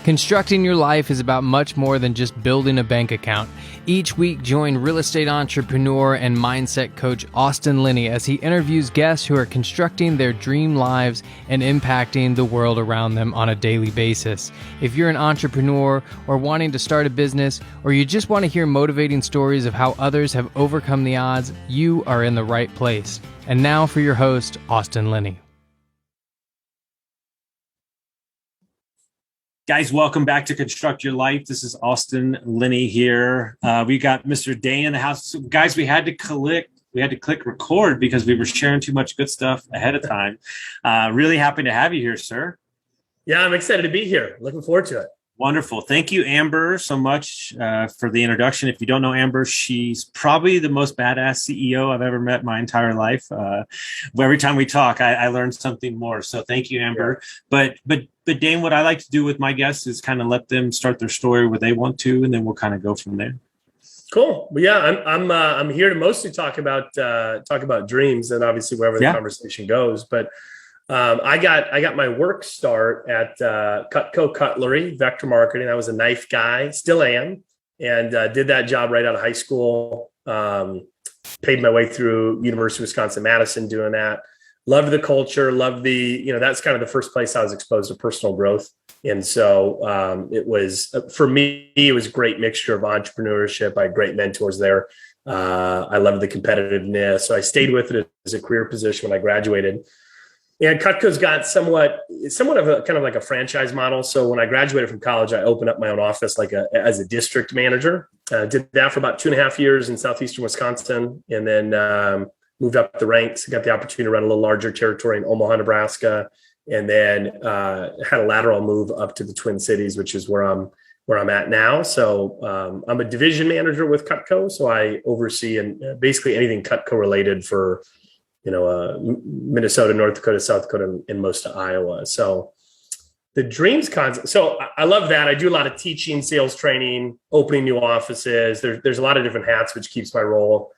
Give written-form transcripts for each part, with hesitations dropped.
Constructing your life is about much more than just building a bank account. Each week, join real estate entrepreneur and mindset coach Austin Linney as he interviews guests who are constructing their dream lives and impacting the world around them on a daily basis. If you're an entrepreneur or wanting to start a business, or you just want to hear motivating stories of how others have overcome the odds, you are in the right place. And now for your host, Austin Linney. Guys, welcome back to Construct Your Life. This is Austin Linney here. We got Mr. Dane in the house. Guys, we had to click record because we were sharing too much good stuff ahead of time. Really happy to have you here, sir. Yeah, I'm excited to be here. Looking forward to it. Wonderful. Thank you, Amber, so much for the introduction. If you don't know Amber, she's probably the most badass CEO I've ever met my entire life. Every time we talk, I learn something more. So thank you, Amber. Yeah. But Dane, what I like to do with my guests is kind of let them start their story where they want to, and then we'll kind of go from there. Cool. Well, yeah, I'm here to mostly talk about dreams, and obviously wherever the conversation goes. But I got my work start at Cutco Cutlery, vector marketing. I was a knife guy, still am, and did that job right out of high school. Paid my way through University of Wisconsin-Madison doing that. Loved the culture, loved that's kind of the first place I was exposed to personal growth. And so it was, for me, it was a great mixture of entrepreneurship. I had great mentors there. I loved the competitiveness. So I stayed with it as a career position when I graduated. And Cutco's got somewhat of a kind of like a franchise model. So when I graduated from college, I opened up my own office as a district manager. Did that for about 2.5 years in southeastern Wisconsin, and then moved up the ranks. Got the opportunity to run a little larger territory in Omaha, Nebraska, and then had a lateral move up to the Twin Cities, which is where I'm at now. So I'm a division manager with Cutco, so I oversee basically anything Cutco related for Minnesota, North Dakota, South Dakota, and most of Iowa. So the dreams concept. So I love that. I do a lot of teaching, sales training, opening new offices. There's a lot of different hats, which keeps my role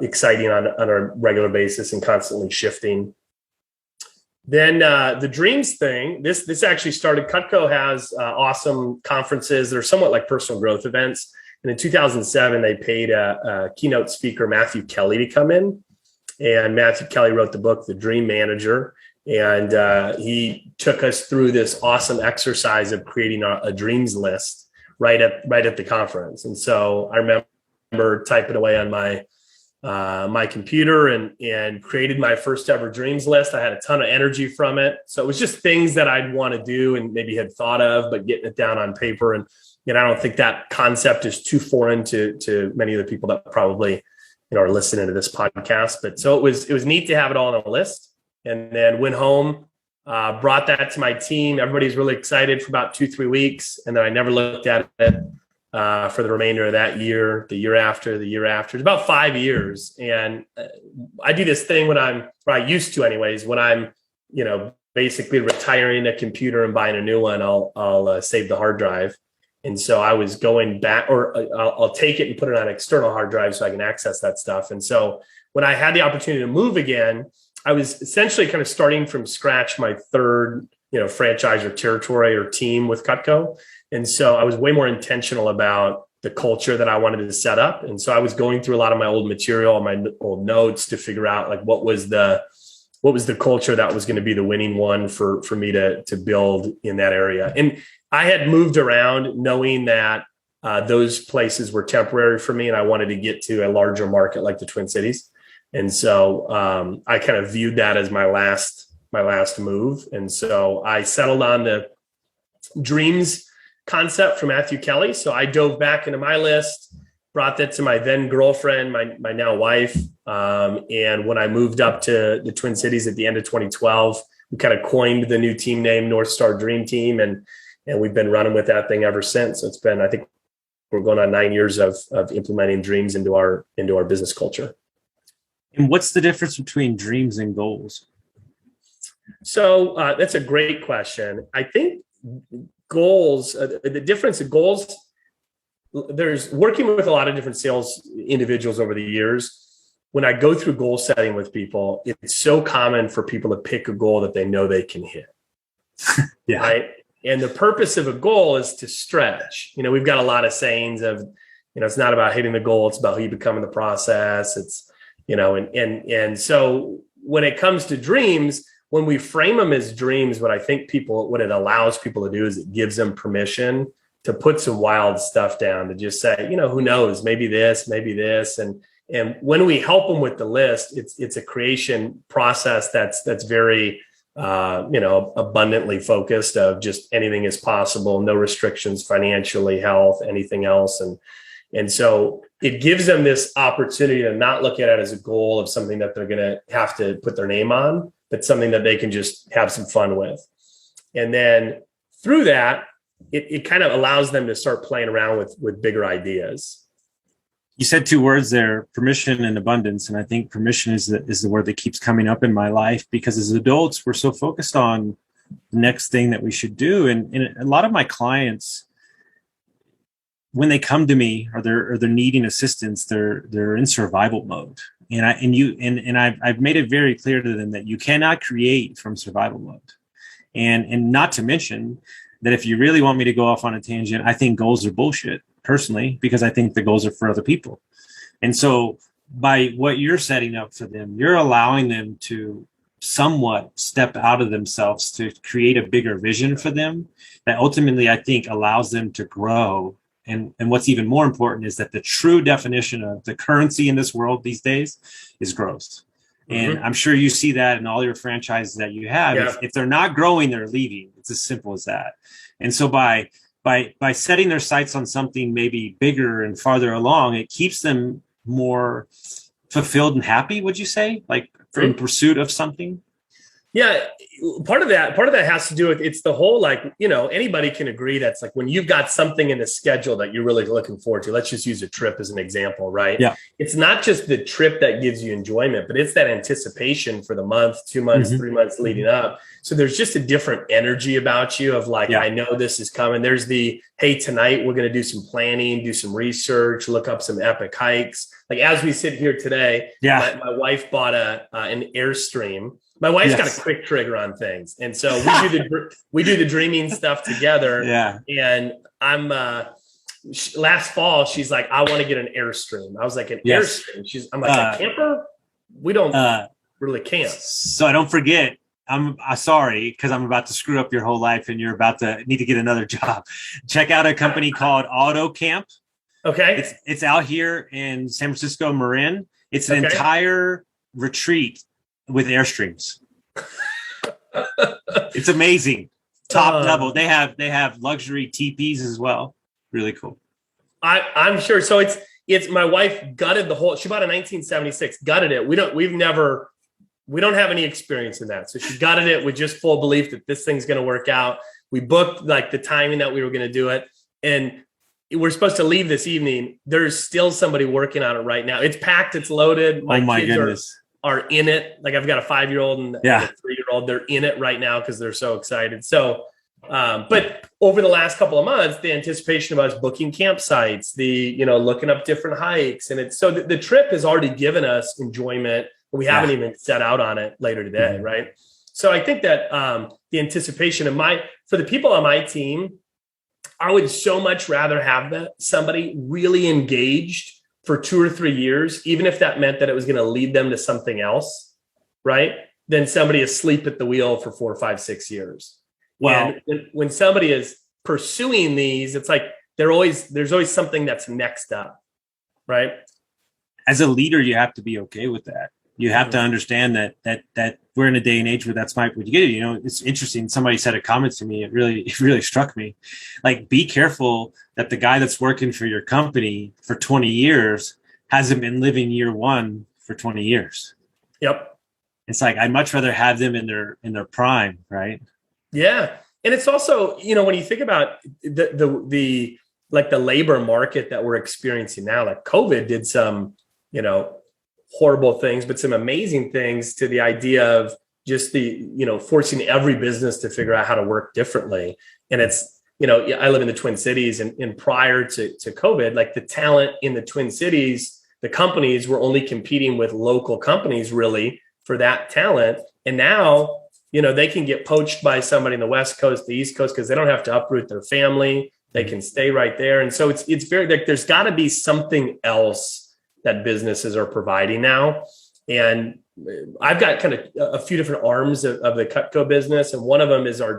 exciting on a regular basis and constantly shifting. Then the dreams thing, this actually started. Cutco has awesome conferences that are somewhat like personal growth events. And in 2007, they paid a keynote speaker, Matthew Kelly, to come in. And Matthew Kelly wrote the book, The Dream Manager. And he took us through this awesome exercise of creating a dreams list right at the conference. And so I remember typing away on my computer and created my first ever dreams list. I had a ton of energy from it. So it was just things that I'd want to do and maybe had thought of, but getting it down on paper. And I don't think that concept is too foreign to many of the people that probably are listening to this podcast. But so it was neat to have it all on a list, and then went home, brought that to my team. Everybody's really excited for about 2-3 weeks. And then I never looked at it for the remainder of that year, the year after. It's about 5 years. And I do this thing I used to anyways, when I'm, basically retiring a computer and buying a new one, I'll save the hard drive. And so I was going back, or I'll take it and put it on an external hard drive so I can access that stuff. And so when I had the opportunity to move again, I was essentially kind of starting from scratch, my third, franchise or territory or team with Cutco. And so I was way more intentional about the culture that I wanted to set up. And so I was going through a lot of my old material, my old notes to figure out what was the culture that was going to be the winning one for me to build in that area. And I had moved around knowing that those places were temporary for me, and I wanted to get to a larger market like the Twin Cities. And so I kind of viewed that as my last move. And so I settled on the dreams concept from Matthew Kelly. So I dove back into my list, brought that to my then girlfriend, my now wife. And when I moved up to the Twin Cities at the end of 2012, we kind of coined the new team name, North Star Dream Team. And we've been running with that thing ever since. So it's been, I think we're going on 9 years of implementing dreams into our business culture. And what's the difference between dreams and goals? So that's a great question. I think goals, the difference in goals, there's working with a lot of different sales individuals over the years. When I go through goal setting with people, it's so common for people to pick a goal that they know they can hit. Yeah. Right. And the purpose of a goal is to stretch. We've got a lot of sayings of, it's not about hitting the goal. It's about who you become in the process. It's, and so when it comes to dreams, when we frame them as dreams, what it allows people to do is it gives them permission to put some wild stuff down, to just say, who knows, maybe this. And when we help them with the list, it's a creation process that's very, abundantly focused of just anything is possible, no restrictions, financially, health, anything else. And so it gives them this opportunity to not look at it as a goal of something that they're going to have to put their name on, but something that they can just have some fun with. And then through that, it kind of allows them to start playing around with bigger ideas. You said two words there, permission and abundance. And I think permission is the word that keeps coming up in my life, because as adults, we're so focused on the next thing that we should do. And a lot of my clients, when they come to me or they're needing assistance, they're in survival mode. And I've made it very clear to them that you cannot create from survival mode. And not to mention that if you really want me to go off on a tangent, I think goals are bullshit personally, because I think the goals are for other people. And so by what you're setting up for them, you're allowing them to somewhat step out of themselves to create a bigger vision for them that ultimately I think allows them to grow. And what's even more important is that the true definition of the currency in this world these days is growth. And I'm sure you see that in all your franchises that you have. Yeah. If they're not growing, they're leaving. It's as simple as that. And so by setting their sights on something maybe bigger and farther along, it keeps them more fulfilled and happy, would you say? Like in pursuit of something? Yeah, part of that has to do with, it's the whole, anybody can agree that's like when you've got something in the schedule that you're really looking forward to. Let's just use a trip as an example, right? Yeah. It's not just the trip that gives you enjoyment, but it's that anticipation for the month, 2 months, 3 months leading up. So there's just a different energy about you of I know this is coming. There's hey, tonight we're going to do some planning, do some research, look up some epic hikes. Like as we sit here today, my wife bought an Airstream. My wife's got a quick trigger on things. And so we do the dreaming stuff together. Yeah. And I'm last fall, she's like, I want to get an Airstream. I was like, an Airstream. I'm like, a camper? We don't really camp. So I don't forget, I'm sorry, because I'm about to screw up your whole life and you're about to need to get another job. Check out a company called Auto Camp. Okay. It's out here in San Francisco, Marin. It's an entire retreat with Airstreams. It's amazing. Top level. They have luxury teepees as well. Really cool. I'm sure. So it's my wife gutted the whole. She bought a 1976, gutted it. We don't have any experience in that. So she gutted it with just full belief that this thing's going to work out. We booked the timing that we were going to do it, and we're supposed to leave this evening. There's still somebody working on it right now. It's packed. It's loaded. My kids goodness. Are in it. Like I've got a 5-year-old and a 3-year-old. They're in it right now because they're so excited. So, but over the last couple of months, the anticipation of us booking campsites, looking up different hikes, and it's so the trip has already given us enjoyment. We haven't even set out on it later today, right? So I think that the anticipation for the people on my team, I would so much rather have somebody really engaged for 2 or 3 years, even if that meant that it was going to lead them to something else, right? Than somebody asleep at the wheel for 4, 5, 6 years. Well, and when somebody is pursuing these, it's like there's always something that's next up, right? As a leader, you have to be okay with that. You have to understand that we're in a day and age where that's what you get. It's interesting. Somebody said a comment to me. It really struck me. Like, be careful that the guy that's working for your company for 20 years hasn't been living year one for 20 years. Yep. It's like, I'd much rather have them in their prime. Right. Yeah. And it's also, when you think about the labor market that we're experiencing now, like COVID did some, horrible things, but some amazing things to the idea of just forcing every business to figure out how to work differently. And it's, I live in the Twin Cities, and prior to COVID, like the talent in the Twin Cities, the companies were only competing with local companies really for that talent. And now they can get poached by somebody in the West Coast, the East Coast, because they don't have to uproot their family. They can stay right there. And so it's very, like, there's got to be something else that businesses are providing now. And I've got kind of a few different arms of the Cutco business. And one of them is our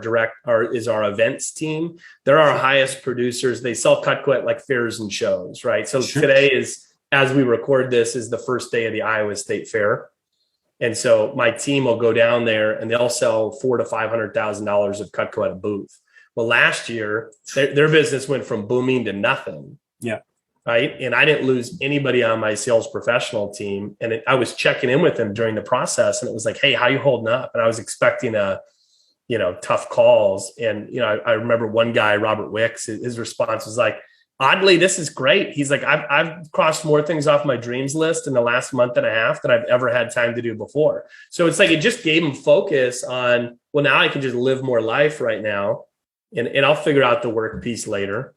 events team. They're our highest producers. They sell Cutco at like fairs and shows, right? So today is, as we record this, is the first day of the Iowa State Fair. And so my team will go down there and they'll sell $400,000 to $500,000 of Cutco at a booth. Well, last year, their business went from booming to nothing. Yeah. Right. And I didn't lose anybody on my sales professional team. And I was checking in with them during the process. And it was like, hey, how you holding up? And I was expecting tough calls. And, I remember one guy, Robert Wicks, his response was like, oddly, this is great. He's like, I've crossed more things off my dreams list in the last month and a half than I've ever had time to do before. So it's like, it just gave him focus on, well, now I can just live more life right now. And I'll figure out the work piece later.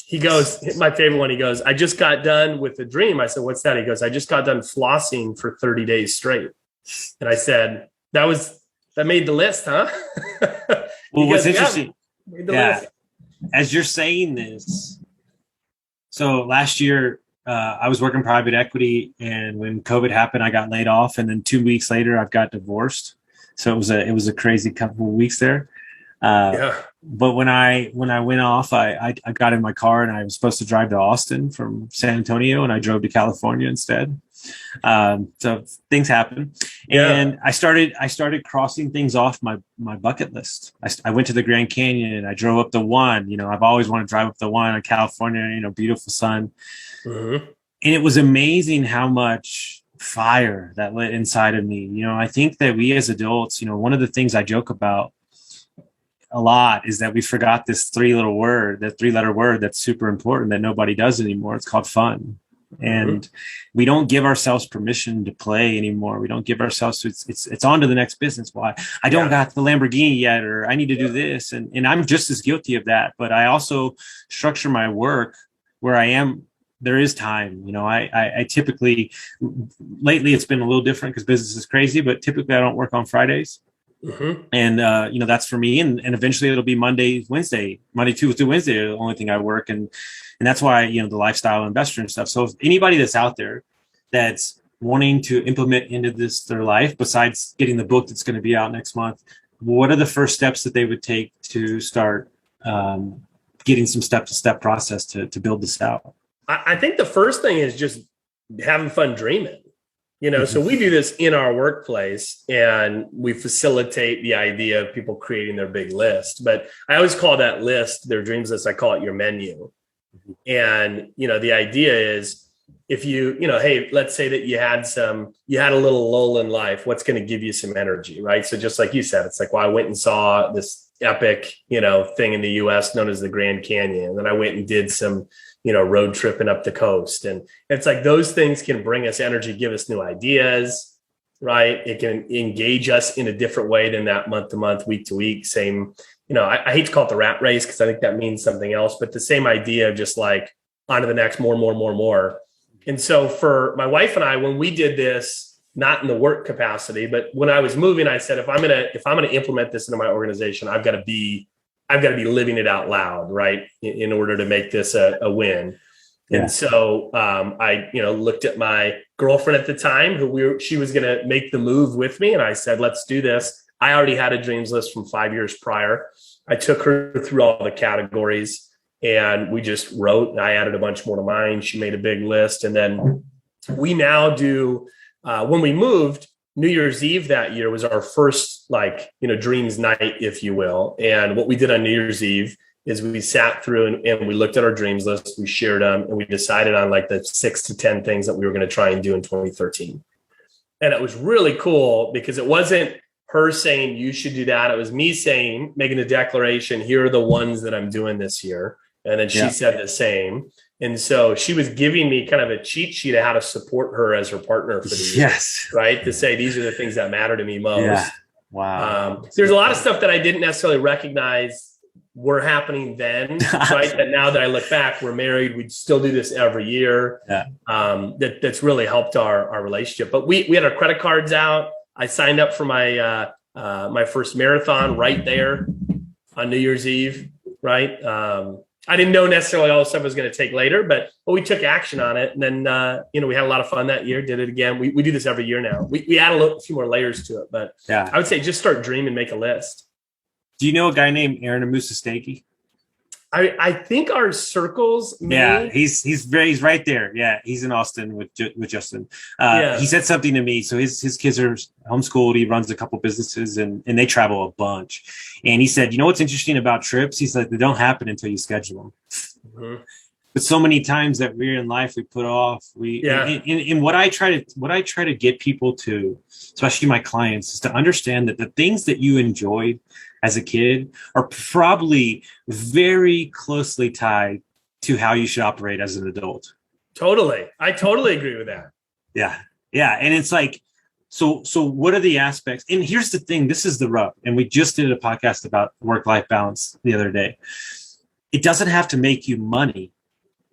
He goes, my favorite one, he goes, I just got done with the dream. I said, what's that? He goes, I just got done flossing for 30 days straight. And I said, that made the list, huh? Well, what's interesting, list. As you're saying this, so last year I was working private equity, and when COVID happened, I got laid off. And then 2 weeks later, I've got divorced. So it was a crazy couple of weeks there. But when I went off, I got in my car and I was supposed to drive to Austin from San Antonio, and I drove to California instead. So things happen. And I started crossing things off my bucket list. I went to the Grand Canyon. I drove up the one. I've always wanted to drive up the one in California, beautiful sun. Mm-hmm. And it was amazing how much fire that lit inside of me. I think that we as adults, one of the things I joke about a lot is that we forgot this three-letter word that's super important that nobody does anymore. It's called fun. And we don't give ourselves permission to play anymore. We don't give ourselves it's on to the next business. Well, I don't got the Lamborghini yet, or I need to do this. And I'm just as guilty of that. But I also structure my work where there is time. I typically, lately it's been a little different because business is crazy, but typically I don't work on Fridays. Mm-hmm. And, that's for me. And eventually it'll be Monday, Tuesday, Wednesday, the only thing I work. And that's why, the lifestyle investor and stuff. So if anybody that's out there that's wanting to implement into their life, besides getting the book that's going to be out next month, what are the first steps that they would take to start getting some step-to-step process to build this out? I think the first thing is just having fun dreaming. So we do this in our workplace, and we facilitate the idea of people creating their big list. But I always call that list, their dreams list, I call it your menu. And, the idea is if hey, let's say that you had a little lull in life, what's going to give you some energy, right? So just like you said, it's like, well, I went and saw this epic, thing in the US known as the Grand Canyon. And then I went and did some, road tripping up the coast. And it's like those things can bring us energy, give us new ideas, right? It can engage us in a different way than that month to month, week to week. Same, I hate to call it the rat race because I think that means something else, but the same idea of just like on to the next, more. And so for my wife and I, when we did this, not in the work capacity, but when I was moving, I said, if I'm going to implement this into my organization, I've got to be living it out loud, right? In order to make this a win. Yeah. And so I, looked at my girlfriend at the time she was going to make the move with me. And I said, let's do this. I already had a dreams list from 5 years prior. I took her through all the categories and we just wrote, and I added a bunch more to mine. She made a big list. And then we now do, when we moved, New Year's Eve that year was our first dreams night, if you will. And what we did on New Year's Eve is we sat through and we looked at our dreams list, we shared them, and we decided on the 6 to 10 things that we were going to try and do in 2013. And it was really cool because it wasn't her saying you should do that. It was me making a declaration, here are the ones that I'm doing this year. And then she said the same. And so she was giving me kind of a cheat sheet of how to support her as her partner for the year. Yes. Right. To say, these are the things that matter to me most. Yeah. Wow. There's a lot of stuff that I didn't necessarily recognize were happening then, right? That now that I look back, we're married, we still do this every year. Yeah. That's really helped our relationship. But we had our credit cards out. I signed up for my my first marathon right there on New Year's Eve, right? I didn't know necessarily all the stuff I was going to take later, but we took action on it. And then, we had a lot of fun that year, did it again. We do this every year now. We add a few more layers to it, but yeah, I would say just start dreaming, make a list. Do you know a guy named Aaron Amusastegi? I think our circles. Yeah, he's right there. Yeah, he's in Austin with Justin. He said something to me. So his kids are homeschooled. He runs a couple businesses and they travel a bunch. And he said, you know what's interesting about trips? He's like, they don't happen until you schedule them. Mm-hmm. But so many times that we're in life, we put off. And what I try to get people to, especially my clients, is to understand that the things that you enjoyed as a kid are probably very closely tied to how you should operate as an adult. Totally. I totally agree with that. Yeah. Yeah. And it's like, so what are the aspects? And here's the thing, this is the rub. And we just did a podcast about work-life balance the other day. It doesn't have to make you money,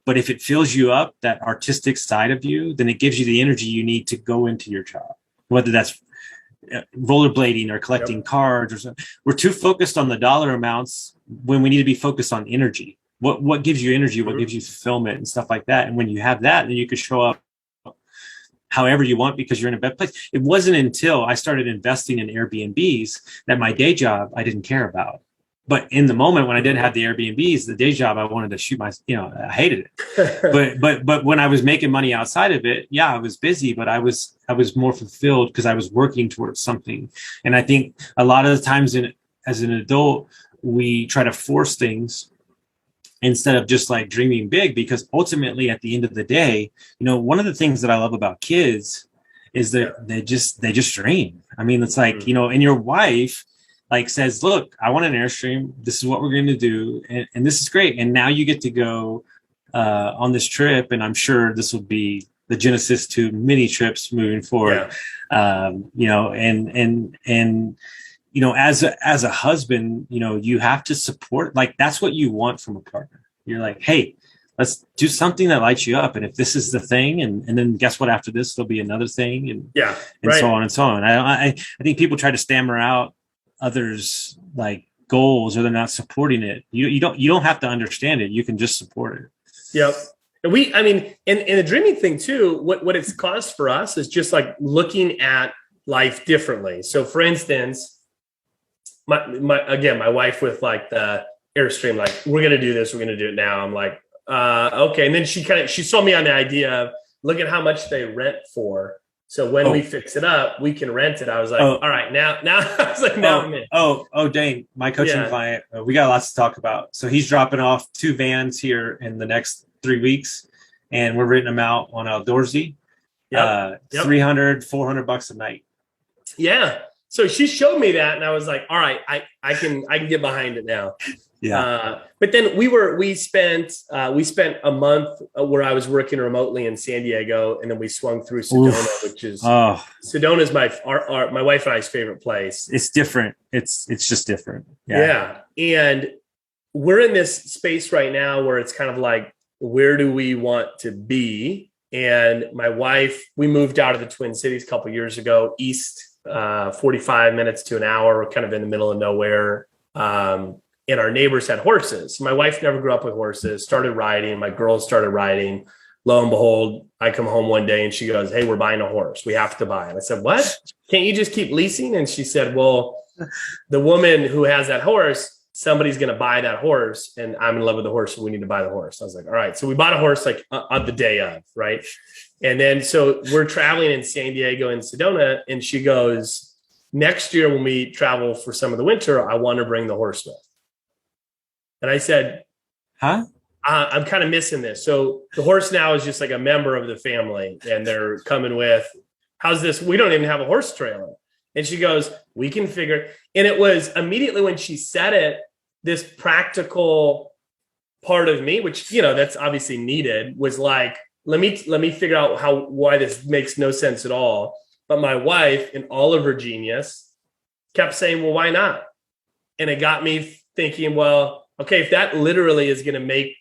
but if it fills you up, that artistic side of you, then it gives you the energy you need to go into your job, whether that's rollerblading or collecting cards or something. We're too focused on the dollar amounts when we need to be focused on energy. What gives you energy? What gives you fulfillment and stuff like that? And when you have that, then you can show up however you want because you're in a better place. It wasn't until I started investing in Airbnbs that my day job I didn't care about. But in the moment when I didn't have the Airbnbs, the day job, I wanted to shoot I hated it. but when I was making money outside of it, I was busy, but I was more fulfilled because I was working towards something. And I think a lot of the times as an adult, we try to force things instead of just like dreaming big, because ultimately at the end of the day, one of the things that I love about kids is that they just dream. I mean, it's like, and your wife says, look, I want an Airstream. This is what we're going to do. And this is great. And now you get to go on this trip. And I'm sure this will be the genesis to many trips moving forward. Yeah. As a husband, you have to support, that's what you want from a partner. You're like, hey, let's do something that lights you up. And if this is the thing, and then guess what, after this, there'll be another thing. And so on and so on. I think people try to stammer out others goals, or they're not supporting it. You don't have to understand it. You can just support it. Yep. And and the dreaming thing too, what it's caused for us is just looking at life differently. So for instance, my wife with the Airstream, we're going to do this. We're going to do it now. I'm like, okay. And then she sold me on the idea of look at how much they rent for. So when we fix it up, we can rent it. I was like, all right, now I was like, now I'm in. Dane, my coaching client, we got lots to talk about. So he's dropping off 2 vans here in the next 3 weeks, and we're renting them out on Outdoorsy. $300, $400 a night. Yeah. So she showed me that, and I was like, all right, I can get behind it now. Yeah. But then we spent a month where I was working remotely in San Diego, and then we swung through Sedona, which is Sedona's my wife and I's favorite place. It's different. It's just different. Yeah. And we're in this space right now where it's kind of where do we want to be? And my wife, we moved out of the Twin Cities a couple of years ago, east, 45 minutes to an hour. We're kind of in the middle of nowhere. And our neighbors had horses. My wife never grew up with horses, started riding. My girls started riding. Lo and behold, I come home one day and she goes, hey, we're buying a horse. We have to buy it. I said, what? Can't you just keep leasing? And she said, well, the woman who has that horse, somebody's going to buy that horse, and I'm in love with the horse, so we need to buy the horse. I was like, all right. So we bought a horse on the day of, right? And then so we're traveling in San Diego and Sedona, and she goes, next year when we travel for some of the winter, I want to bring the horse with. And I said, huh? I'm kind of missing this. So the horse now is just a member of the family, and they're coming with, how's this? We don't even have a horse trailer. And she goes, we can figure. And it was immediately when she said it, this practical part of me, which, that's obviously needed, was let me figure out why this makes no sense at all. But my wife, in all of her genius, kept saying, well, why not? And it got me thinking, well, okay, if that literally is going to make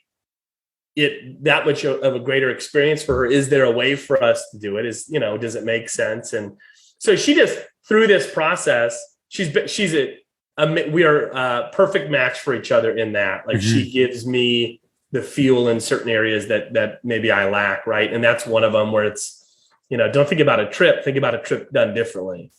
it that much of a greater experience for her, is there a way for us to do it? Does it make sense? And so she just, through this process, we are a perfect match for each other in that. Like she gives me the fuel in certain areas that maybe I lack, right? And that's one of them where it's, don't think about a trip, think about a trip done differently.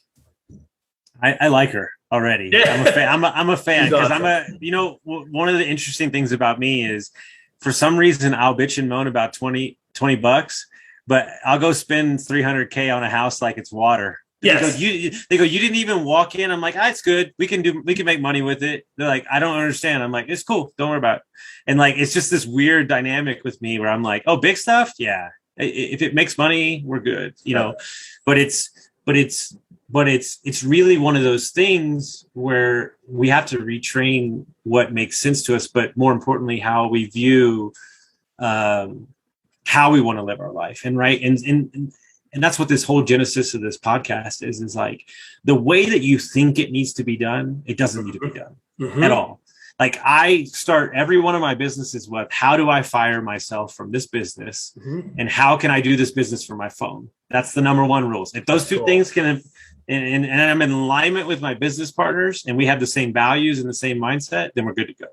I like her already. Yeah. I'm a fan. I'm a fan because awesome. One of the interesting things about me is for some reason I'll bitch and moan about $20, but I'll go spend $300K on a house like it's water. Yes. They go, you didn't even walk in. I'm like, it's good. We can make money with it. They're like, I don't understand. I'm like, it's cool. Don't worry about it. And like, it's just this weird dynamic with me where I'm like, oh, big stuff. Yeah. If it makes money, we're good, but it's really one of those things where we have to retrain what makes sense to us, but more importantly, how we view, how we want to live our life. And right. And that's what this whole genesis of this podcast is like the way that you think it needs to be done. It doesn't need to be done at all. Like I start every one of my businesses with how do I fire myself from this business and how can I do this business from my phone? That's the number one rules. If those two things can, and I'm in alignment with my business partners and we have the same values and the same mindset, then we're good to go.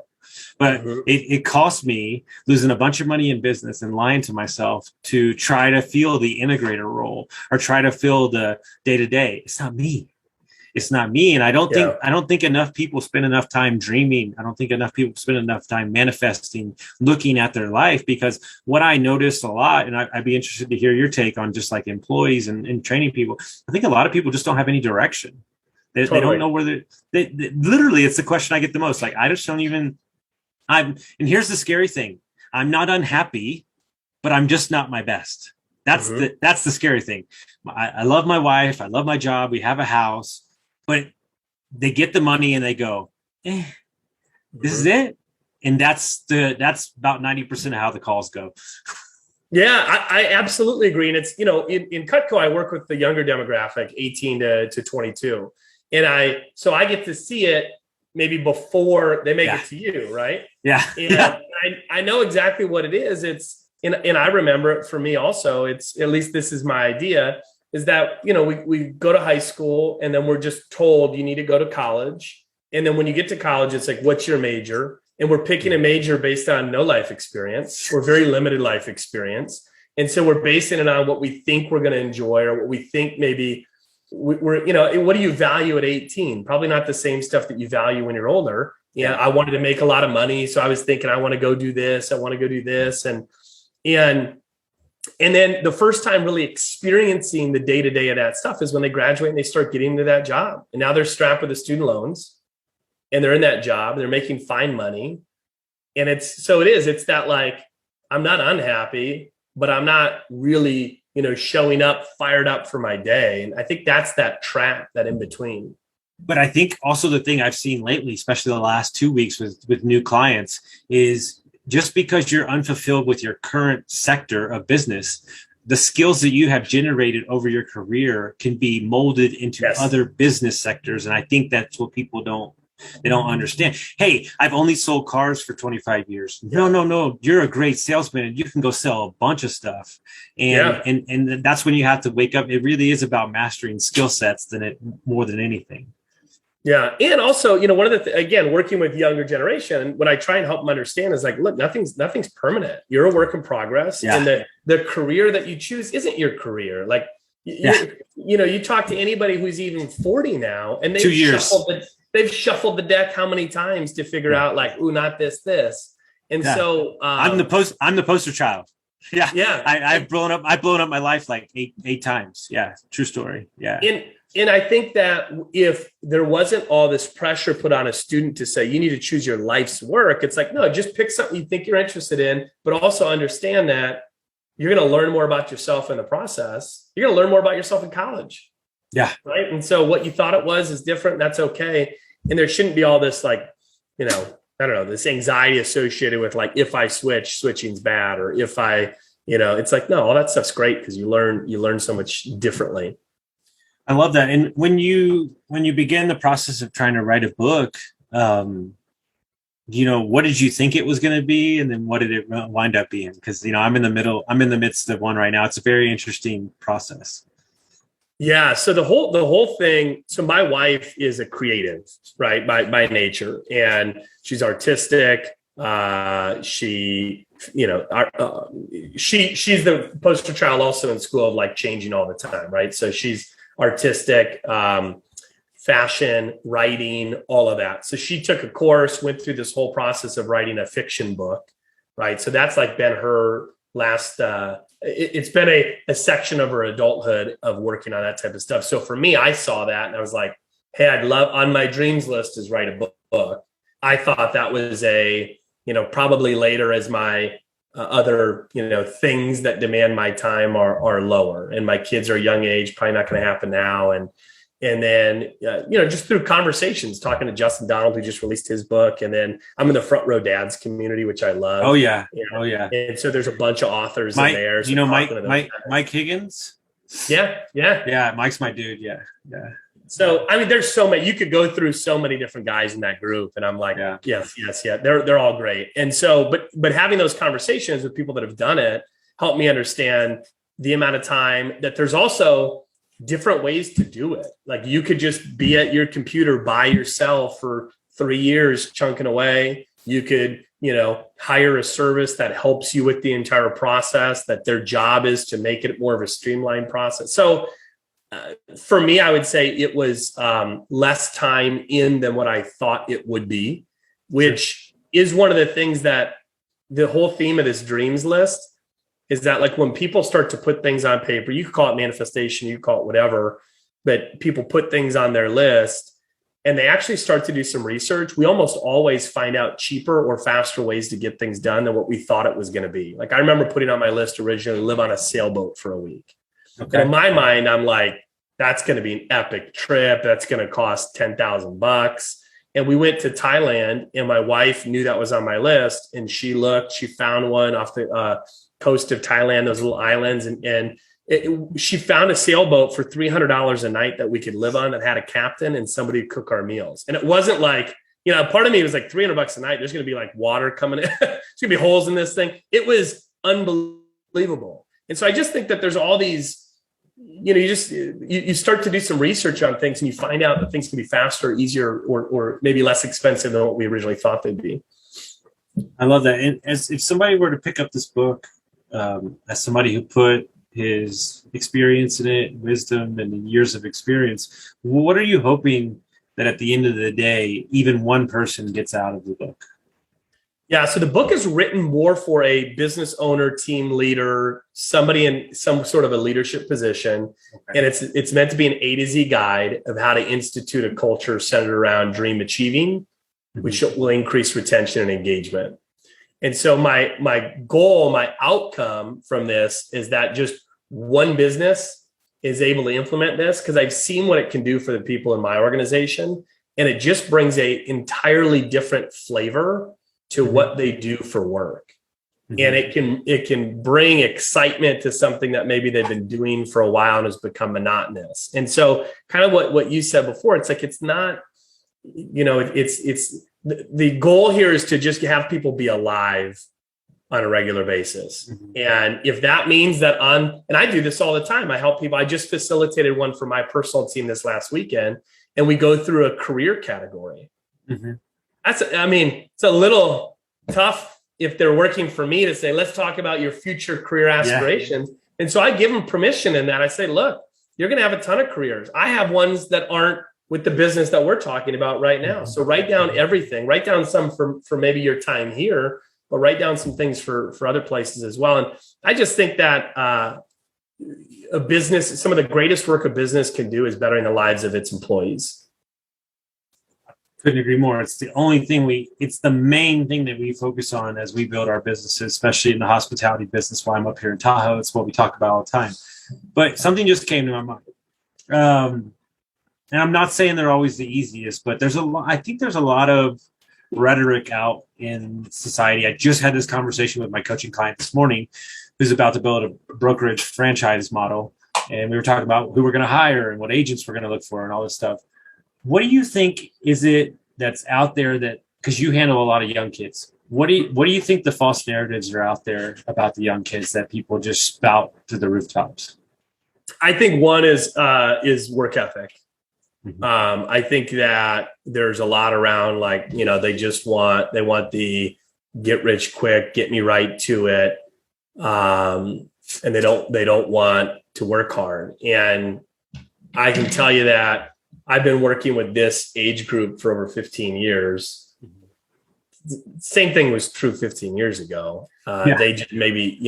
But it cost me losing a bunch of money in business and lying to myself to try to fill the integrator role or try to fill the day-to-day. It's not me. And I don't think enough people spend enough time dreaming. I don't think enough people spend enough time manifesting, looking at their life, because what I noticed a lot, and I'd be interested to hear your take on just like employees and training people. I think a lot of people just don't have any direction. They don't know where they literally, it's the question I get the most. Like, I just don't even, and here's the scary thing. I'm not unhappy, but I'm just not my best. That's the scary thing. I love my wife. I love my job. We have a house, but they get the money and they go, this is it. And that's about 90% of how the calls go. Yeah, I absolutely agree. And it's, in Cutco, I work with the younger demographic, 18 to 22. And so I get to see it maybe before they make it to you, right? Yeah. And I know exactly what it is. And I remember it for me also. It's, at least this is my idea, is that, we go to high school and then we're just told you need to go to college. And then when you get to college, it's like, what's your major? And we're picking a major based on no life experience or very limited life experience. And so we're basing it on what we think we're going to enjoy or what we think maybe we're, what do you value at 18? Probably not the same stuff that you value when you're older. Yeah. I wanted to make a lot of money. So I was thinking, I want to go do this. I want to go do this. And then the first time really experiencing the day-to-day of that stuff is when they graduate and they start getting into that job. And now they're strapped with the student loans and they're in that job. They're making fine money. And it's that like, I'm not unhappy, but I'm not really, showing up, fired up for my day. And I think that's that trap, that in between. But I think also the thing I've seen lately, especially the last 2 weeks with new clients, is just because you're unfulfilled with your current sector of business, the skills that you have generated over your career can be molded into other business sectors. And I think that's what people don't understand. Hey, I've only sold cars for 25 years. No. You're a great salesman and you can go sell a bunch of stuff. And that's when you have to wake up. It really is about mastering skill sets more than anything. Yeah. And also, one of the, again, working with younger generation, what I try and help them understand is like, look, nothing's permanent. You're a work in progress. Yeah. And the career that you choose isn't your career. Like, you talk to anybody who's even 40 now and they've 2 years. They've shuffled the deck how many times to figure out like, ooh, not this. And so I'm the poster child. Yeah. Yeah. I've blown up my life like eight times. Yeah. True story. Yeah. And I think that if there wasn't all this pressure put on a student to say, you need to choose your life's work, it's like, no, just pick something you think you're interested in, but also understand that you're going to learn more about yourself in the process. You're going to learn more about yourself in college. Yeah. Right. And so what you thought it was is different. That's okay. And there shouldn't be all this like, I don't know, this anxiety associated with like, if I switching's bad, or if I, it's like, no, all that stuff's great because you learn so much differently. I love that. And when you began the process of trying to write a book, what did you think it was going to be? And then what did it wind up being? Because, I'm in the midst of one right now. It's a very interesting process. Yeah. So the whole thing. So my wife is a creative, right, by nature, and she's artistic. She, she's the poster child also in school of like changing all the time, right? So she's artistic, fashion, writing, all of that. So she took a course, went through this whole process of writing a fiction book, right? So that's like been her last. It's been a section of her adulthood of working on that type of stuff. So for me, I saw that and I was like, hey, I'd love, on my dreams list is write a book. I thought that was probably later as my other, things that demand my time are lower, and my kids are young age, probably not going to happen now. And then, just through conversations, talking to Justin Donald, who just released his book. And then I'm in the Front Row Dads community, which I love. Oh, yeah. Oh, yeah. And so there's a bunch of authors in there. So Mike Higgins? Yeah. Mike's my dude. Yeah. So, I mean, there's so many, you could go through so many different guys in that group. And I'm like, yes. They're all great. And so, but having those conversations with people that have done it helped me understand the amount of time that there's also different ways to do it. Like you could just be at your computer by yourself for 3 years chunking away. You could, hire a service that helps you with the entire process, that their job is to make it more of a streamlined process. So for me, I would say it was less time in than what I thought it would be, which is one of the things that the whole theme of this dreams list is that, like, when people start to put things on paper, you could call it manifestation, you could call it whatever, but people put things on their list and they actually start to do some research. We almost always find out cheaper or faster ways to get things done than what we thought it was going to be. Like I remember putting on my list originally, live on a sailboat for a week. Okay. And in my mind, I'm like, that's going to be an epic trip. That's going to cost $10,000. And we went to Thailand, and my wife knew that was on my list. And she found one off the coast of Thailand, those little islands. She found a sailboat for $300 a night that we could live on, that had a captain and somebody to cook our meals. And it wasn't like, part of me was like $300 a night. There's going to be like water coming in. There's going to be holes in this thing. It was unbelievable. And so I just think that there's all these, you start to do some research on things and you find out that things can be faster, easier, or maybe less expensive than what we originally thought they'd be. I love that. And if somebody were to pick up this book, as somebody who put his experience in it, wisdom and years of experience, what are you hoping that at the end of the day, even one person gets out of the book? Yeah, so the book is written more for a business owner, team leader, somebody in some sort of a leadership position. Okay. And it's meant to be an A to Z guide of how to institute a culture centered around dream achieving, which will increase retention and engagement. And so my goal, my outcome from this is that just one business is able to implement this, because I've seen what it can do for the people in my organization. And it just brings a entirely different flavor to what they do for work. And it can bring excitement to something that maybe they've been doing for a while and has become monotonous. And so kind of what you said before, it's like, it's not, it's the goal here is to just have people be alive on a regular basis. And if that means that and I do this all the time, I help people. I just facilitated one for my personal team this last weekend, and we go through a career category. It's a little tough if they're working for me to say, let's talk about your future career aspirations. Yeah. And so I give them permission in that. I say, look, you're going to have a ton of careers. I have ones that aren't with the business that we're talking about right now. So write down everything, write down some for maybe your time here, but write down some things for other places as well. And I just think that a business, some of the greatest work a business can do is bettering the lives of its employees. Couldn't agree more. It's the only thing it's the main thing that we focus on as we build our businesses, especially in the hospitality business. While I'm up here in Tahoe, it's what we talk about all the time. But something just came to my mind. And I'm not saying they're always the easiest, but I think there's a lot of rhetoric out in society. I just had this conversation with my coaching client this morning, who's about to build a brokerage franchise model. And we were talking about who we're going to hire and what agents we're going to look for and all this stuff. What do you think is it that's out there that, because you handle a lot of young kids, what do you think the false narratives are out there about the young kids that people just spout to the rooftops? I think one is work ethic. I think that there's a lot around, like, they want the get rich quick, get me right to it. And they don't want to work hard. And I can tell you that I've been working with this age group for over 15 years. Same thing was true 15 years ago. They just maybe,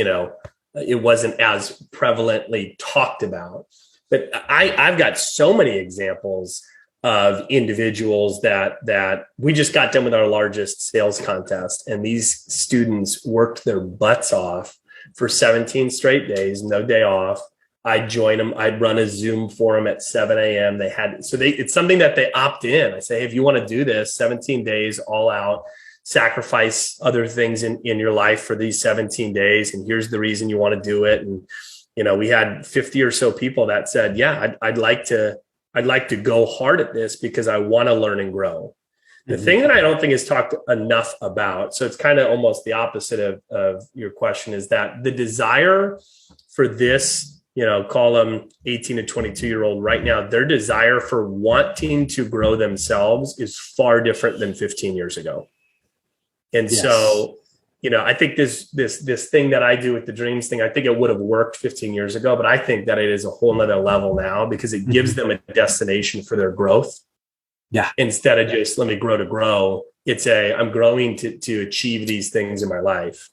it wasn't as prevalently talked about. But I've got so many examples of individuals that we just got done with our largest sales contest, and these students worked their butts off for 17 straight days, no day off. I'd join them. I'd run a Zoom for them at 7 a.m. It's something that they opt in. I say, hey, if you want to do this 17 days all out, sacrifice other things in your life for these 17 days. And here's the reason you want to do it. And, we had 50 or so people that said, yeah, I'd like to go hard at this because I want to learn and grow. The thing that I don't think is talked enough about, so it's kind of almost the opposite of your question, is that the desire for this, call them 18 to 22-year-old right now, their desire for wanting to grow themselves is far different than 15 years ago. And so, I think this thing that I do with the dreams thing, I think it would have worked 15 years ago, but I think that it is a whole nother level now because it gives them a destination for their growth. Yeah. Instead of just let me grow to grow, it's I'm growing to achieve these things in my life.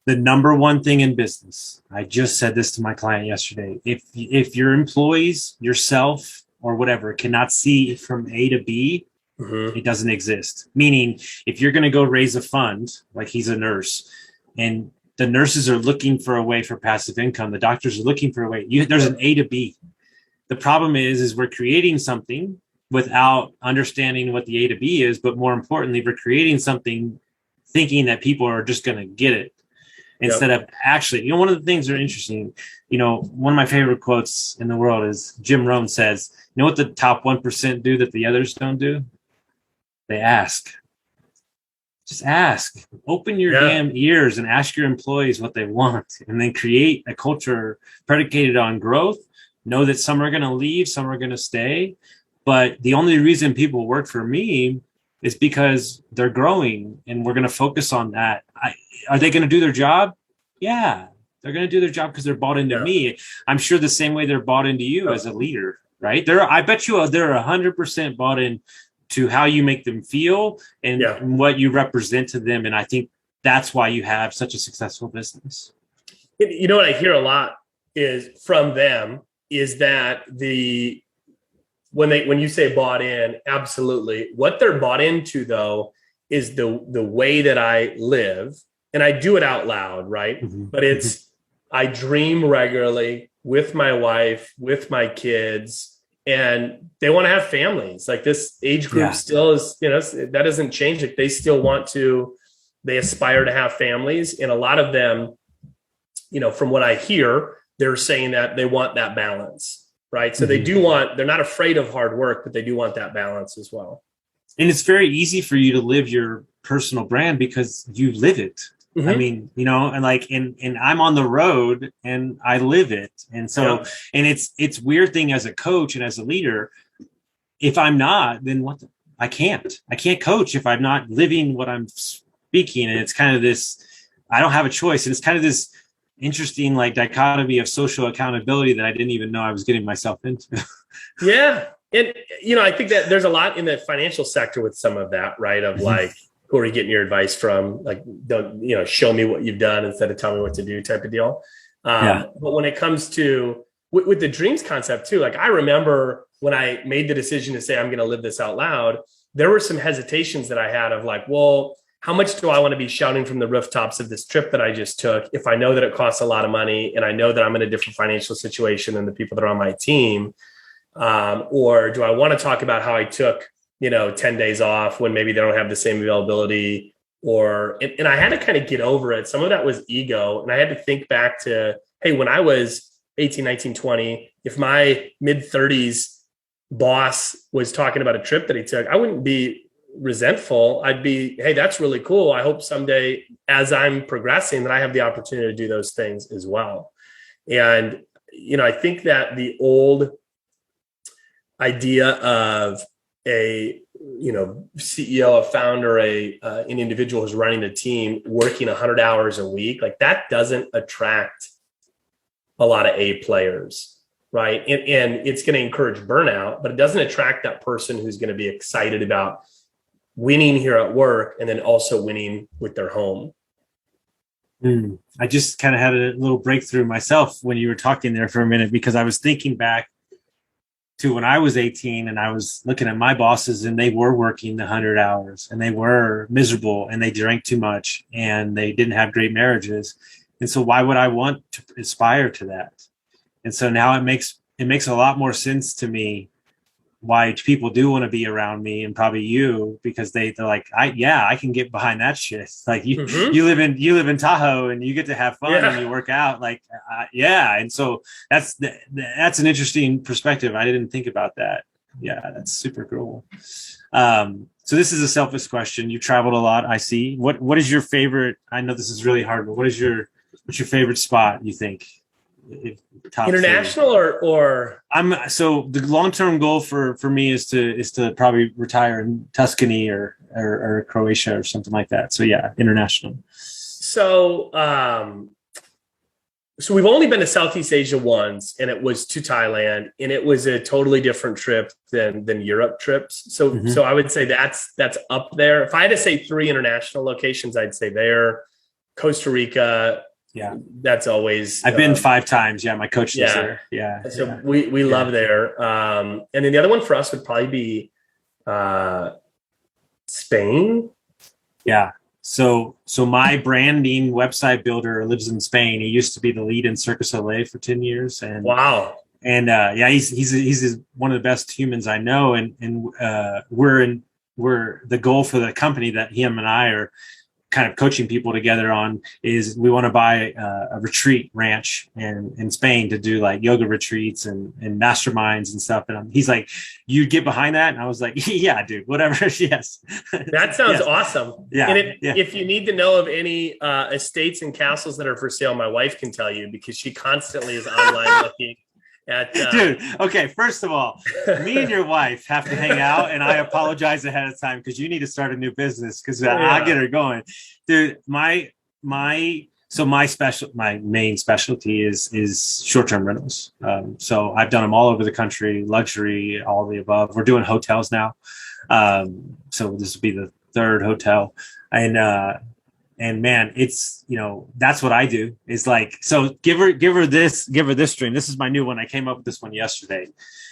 The number one thing in business, I just said this to my client yesterday. If your employees, yourself, or whatever cannot see from A to B, it doesn't exist. Meaning, if you're going to go raise a fund, like he's a nurse, and the nurses are looking for a way for passive income, the doctors are looking for a way. There's an A to B. The problem is we're creating something without understanding what the A to B is, but more importantly, we're creating something thinking that people are just going to get it instead of actually, one of the things that are interesting, one of my favorite quotes in the world is Jim Rohn says, what the top 1% do that the others don't do? They ask. Just ask. Open your damn ears and ask your employees what they want, and then create a culture predicated on growth. Know that some are going to leave, some are going to stay. But the only reason people work for me is because they're growing, and we're going to focus on that. Are they going to do their job? Yeah, they're going to do their job because they're bought into me. I'm sure the same way they're bought into you as a leader, right? I bet you they're 100% bought in to how you make them feel and what you represent to them. And I think that's why you have such a successful business. What I hear a lot from them is that when you say bought in, absolutely. What they're bought into, though, is the way that I live, and I do it out loud, right? But I dream regularly with my wife, with my kids, and they want to have families. Like this age group still is, that doesn't change. Like they still they aspire to have families, and a lot of them, from what I hear, they're saying that they want that balance. Right. So they're not afraid of hard work, but they do want that balance as well. And it's very easy for you to live your personal brand because you live it. I mean, and I'm on the road and I live it. And so, and it's weird thing as a coach and as a leader, if I'm not, then I can't coach if I'm not living what I'm speaking. And it's kind of this, I don't have a choice. And it's kind of this interesting dichotomy of social accountability that I didn't even know I was getting myself into. Yeah. And, I think that there's a lot in the financial sector with some of that, right? Of who are you getting your advice from? Don't, show me what you've done instead of tell me what to do type of deal. But when it comes to with the dreams concept too, I remember when I made the decision to say, I'm going to live this out loud, there were some hesitations that I had of well, how much do I want to be shouting from the rooftops of this trip that I just took if I know that it costs a lot of money and I know that I'm in a different financial situation than the people that are on my team? Or do I want to talk about how I took, 10 days off when maybe they don't have the same availability? And I had to kind of get over it. Some of that was ego. And I had to think back to, hey, when I was 18, 19, 20, if my mid-30s boss was talking about a trip that he took, I wouldn't be resentful. I'd be, hey, that's really cool. I hope someday as I'm progressing that I have the opportunity to do those things as well. And I think that the old idea of a, CEO, a founder, an individual who's running a team working 100 hours a week, like that doesn't attract a lot of A players, right? And it's going to encourage burnout, but it doesn't attract that person who's going to be excited about winning here at work and then also winning with their home. I just kind of had a little breakthrough myself when you were talking there for a minute, because I was thinking back to when I was 18 and I was looking at my bosses, and they were working the 100 hours and they were miserable and they drank too much and they didn't have great marriages. And so why would I want to aspire to that? And so now it makes a lot more sense to me why people do want to be around me, and probably you, because they're like, I can get behind that shit. Like you live in Tahoe and you get to have fun and you work out. Like, And so that's an interesting perspective. I didn't think about that. Yeah. That's super cool. So this is a selfish question. You traveled a lot. I see. What is your favorite? I know this is really hard, but what's your favorite spot, you think? Top international or so the long-term goal for me is to probably retire in Tuscany or Croatia or something like that. So yeah, international. So we've only been to Southeast Asia once, and it was to Thailand, and it was a totally different trip than Europe trips. So I would say that's up there. If I had to say 3 international locations, I'd say there. Costa Rica. Yeah, that's always. I've been 5 times. Yeah, my coach is there. Yeah, so we love there. And then the other one for us would probably be Spain. Yeah. So my branding website builder lives in Spain. He used to be the lead in Cirque du Soleil for 10 years. And wow. And he's one of the best humans I know. And we're the goal for the company that him and I are kind of coaching people together on is we want to buy a retreat ranch in Spain to do like yoga retreats and masterminds and stuff. And he's like, you get behind that? And I was like, yeah, dude, whatever. Yes. That sounds awesome. Yeah. And if you need to know of any estates and castles that are for sale, my wife can tell you, because she constantly is online looking at dude. Okay. First of all, me and your wife have to hang out, and I apologize ahead of time because you need to start a new business because I'll get her going, dude. My main specialty is short-term rentals. So I've done them all over the country, luxury, all of the above. We're doing hotels now. So this will be the 3rd hotel, and man, it's, that's what I do. It's like, so give her this dream. This is my new one. I came up with this one yesterday.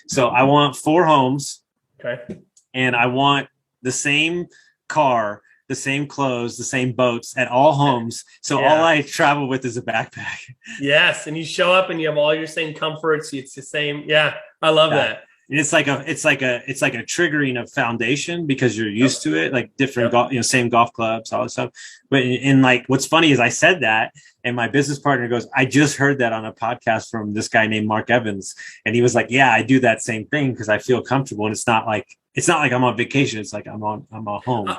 So I want 4 homes. Okay. And I want the same car, the same clothes, the same boats at all homes. So all I travel with is a backpack. Yes. And you show up and you have all your same comforts. It's the same. Yeah. I love that. And it's like a triggering of foundation because you're used to it, like different same golf clubs, all this stuff. But in like, what's funny is I said that, and my business partner goes, I just heard that on a podcast from this guy named Mark Evans. And he was like, yeah, I do that same thing because I feel comfortable. And it's not like I'm on vacation. It's like I'm on home.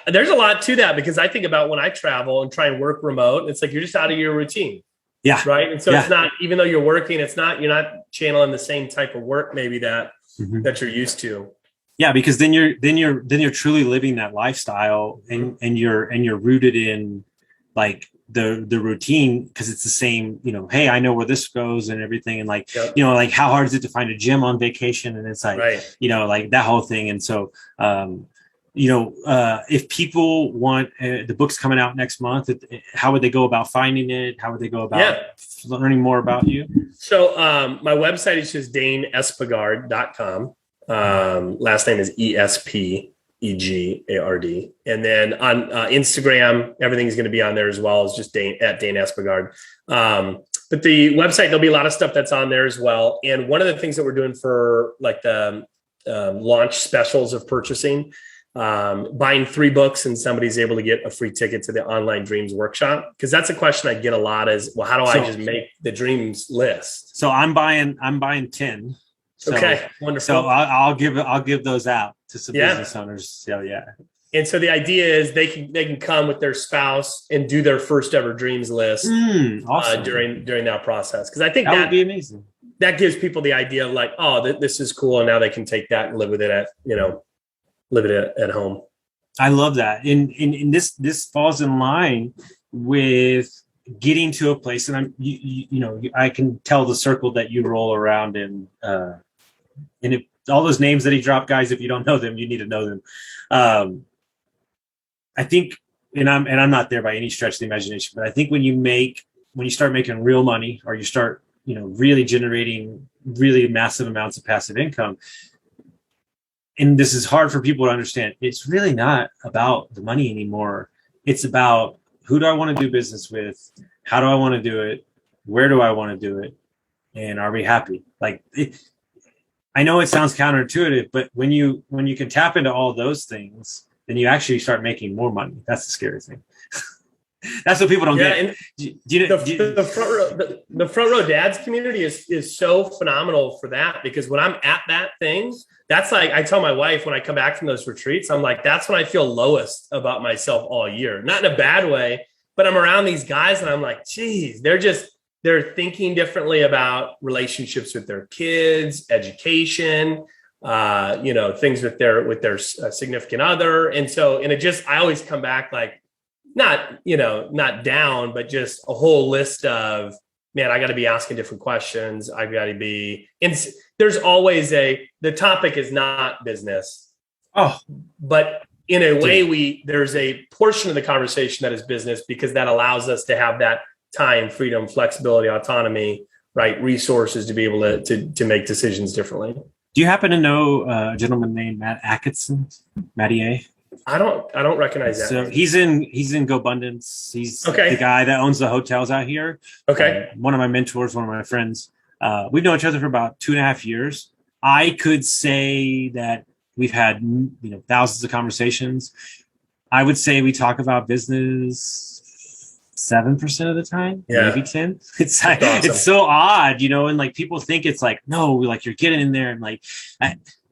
There's a lot to that, because I think about when I travel and try and work remote, it's like, you're just out of your routine. Yeah. Right. And so it's not, even though you're working, you're not channeling the same type of work maybe that you're used to. Yeah. Because then you're truly living that lifestyle, and you're rooted in like the routine, because it's the same, hey, I know where this goes and everything. And like, like how hard is it to find a gym on vacation? And it's like, like that whole thing. And so, if people want the book's coming out next month, how would they go about finding it? How would they go about learning more about you? So my website is just DaneEspegard.com. Last name is Espegard. And then on Instagram, everything's going to be on there as well. It's just Dane Espegard. But the website, there'll be a lot of stuff that's on there as well. And one of the things that we're doing for like the launch specials of purchasing, buying 3 books and somebody's able to get a free ticket to the Online Dreams Workshop. Because that's a question I get a lot is, well, how do I just make the dreams list? So I'm buying 10. So, okay, wonderful. So I'll give those out to some business owners. So yeah. And so the idea is they can come with their spouse and do their first ever dreams list awesome. During that process. Because I think that would be amazing. That gives people the idea of like, oh, this is cool, and now they can take that and live with it at home. I love that. And this falls in line with getting to a place, and I can tell the circle that you roll around in, and if all those names that he dropped, guys, if you don't know them, you need to know them. I think, and I'm not there by any stretch of the imagination, but I think when you start making real money, or you start, really generating really massive amounts of passive income, and this is hard for people to understand, it's really not about the money anymore. It's about, who do I want to do business with? How do I want to do it? Where do I want to do it? And are we happy? I know it sounds counterintuitive, but when you can tap into all those things, then you actually start making more money. That's the scary thing. That's what people don't get. The front row dads community is so phenomenal for that, because when I'm at that thing, that's like, I tell my wife when I come back from those retreats, I'm like, that's when I feel lowest about myself all year. Not in a bad way, but I'm around these guys and I'm like, geez, they're thinking differently about relationships with their kids, education, things with their significant other. And I always come back like, not down, but just a whole list of, man, I got to be asking different questions. I got to be, and there's always the topic is not business. Oh, but in a way, there's a portion of the conversation that is business, because that allows us to have that time, freedom, flexibility, autonomy, right? Resources to be able to make decisions differently. Do you happen to know a gentleman named Matt Atkinson? Matty A? I don't recognize that. So he's in GoBundance. He's the guy that owns the hotels out here. Okay. One of my mentors, one of my friends. We've known each other for about 2.5 years. I could say that we've had thousands of conversations. I would say we talk about business 7% of the time, maybe 10. It's like, awesome. It's so odd, and like people think it's like, no, like you're getting in there and like.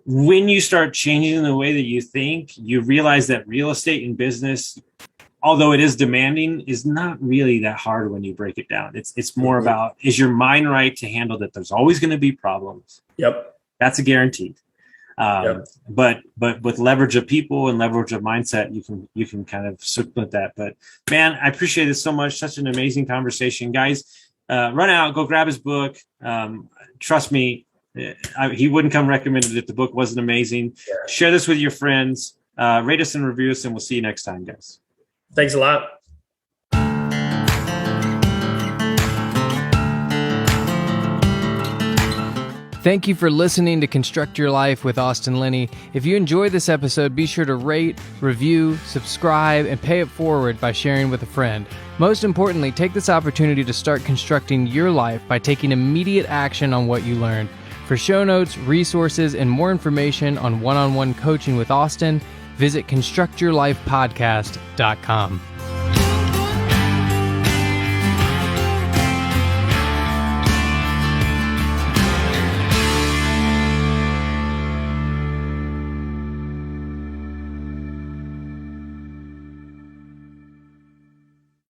When you start changing the way that you think, you realize that real estate and business, although it is demanding, is not really that hard when you break it down. It's more about, is your mind right to handle that there's always going to be problems? Yep. That's a guaranteed. But with leverage of people and leverage of mindset, you can kind of circumvent that. But man, I appreciate it so much. Such an amazing conversation, guys. Run out, go grab his book. Trust me. He wouldn't come recommended if the book wasn't amazing. Yeah. Share this with your friends. Rate us and review us, and we'll see you next time, guys. Thanks a lot. Thank you for listening to Construct Your Life with Austin Linney. If you enjoyed this episode, be sure to rate, review, subscribe, and pay it forward by sharing with a friend. Most importantly, take this opportunity to start constructing your life by taking immediate action on what you learned. For show notes, resources, and more information on one-on-one coaching with Austin, visit constructyourlifepodcast.com.